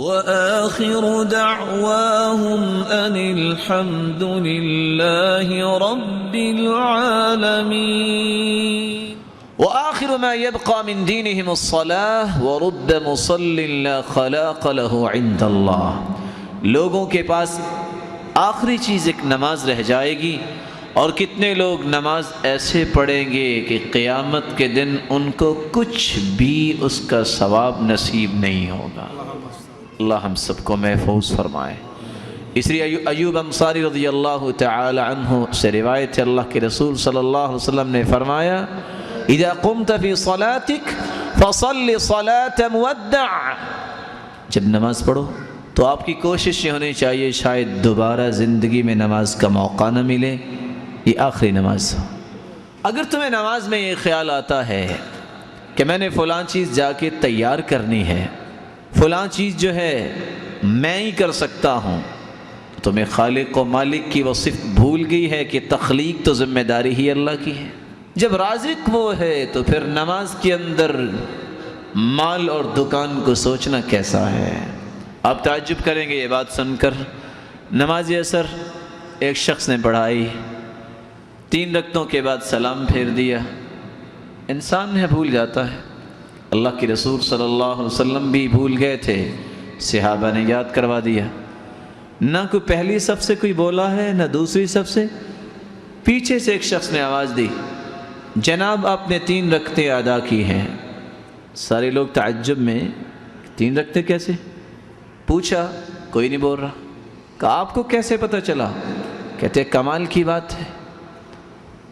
وآخر دعواهم أن الحمد لله رب العالمين. وآخر ما يبقى من دينهم الصلاة ورب مصل لا خلاق له عند اللہ. لوگوں کے پاس آخری چیز ایک نماز رہ جائے گی، اور کتنے لوگ نماز ایسے پڑھیں گے کہ قیامت کے دن ان کو کچھ بھی اس کا ثواب نصیب نہیں ہوگا. اللہ ہم سب کو محفوظ فرمائے. اس لیے ایوب انصاری رضی اللہ تعالی عنہ سے روایت ہے، اللہ کے رسول صلی اللہ علیہ وسلم نے فرمایا اذا قمت فی صلاتک فصل صلاة مودع. جب نماز پڑھو تو آپ کی کوشش یہ ہونی چاہیے شاید دوبارہ زندگی میں نماز کا موقع نہ ملے، یہ آخری نماز ہو. اگر تمہیں نماز میں یہ خیال آتا ہے کہ میں نے فلاں چیز جا کے تیار کرنی ہے، فلاں چیز جو ہے میں ہی کر سکتا ہوں، تو تمہیں خالق و مالک کی وہ صفت بھول گئی ہے کہ تخلیق تو ذمہ داری ہی اللہ کی ہے. جب رازق وہ ہے تو پھر نماز کے اندر مال اور دکان کو سوچنا کیسا ہے. آپ تعجب کریں گے یہ بات سن کر. نماز عصر ایک شخص نے پڑھائی، 3 رکعتوں کے بعد سلام پھیر دیا. انسان ہے بھول جاتا ہے، اللہ کے رسول صلی اللہ علیہ وسلم بھی بھول گئے تھے، صحابہ نے یاد کروا دیا. نہ کوئی پہلی صف سے کوئی بولا ہے نہ دوسری صف سے. پیچھے سے ایک شخص نے آواز دی، جناب آپ نے 3 رکعتیں ادا کی ہیں. سارے لوگ تعجب میں، 3 رکعتیں کیسے؟ پوچھا، کوئی نہیں بول رہا. کہا آپ کو کیسے پتہ چلا؟ کہتے کمال کی بات ہے،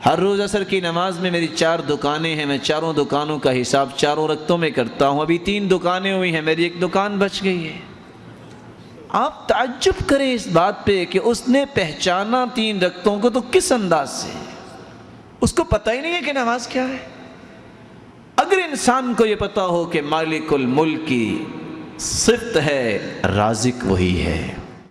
ہر روز عصر کی نماز میں میری 4 دکانیں ہیں، میں 4 دکانوں کا حساب 4 رکعتوں میں کرتا ہوں. ابھی 3 دکانیں ہوئی ہیں، میری 1 دکان بچ گئی ہے. آپ تعجب کریں اس بات پہ کہ اس نے پہچانا 3 رکعتوں کو تو کس انداز سے، اس کو پتہ ہی نہیں ہے کہ نماز کیا ہے. اگر انسان کو یہ پتہ ہو کہ مالک الملک کی صفت ہے، رازق وہی ہے.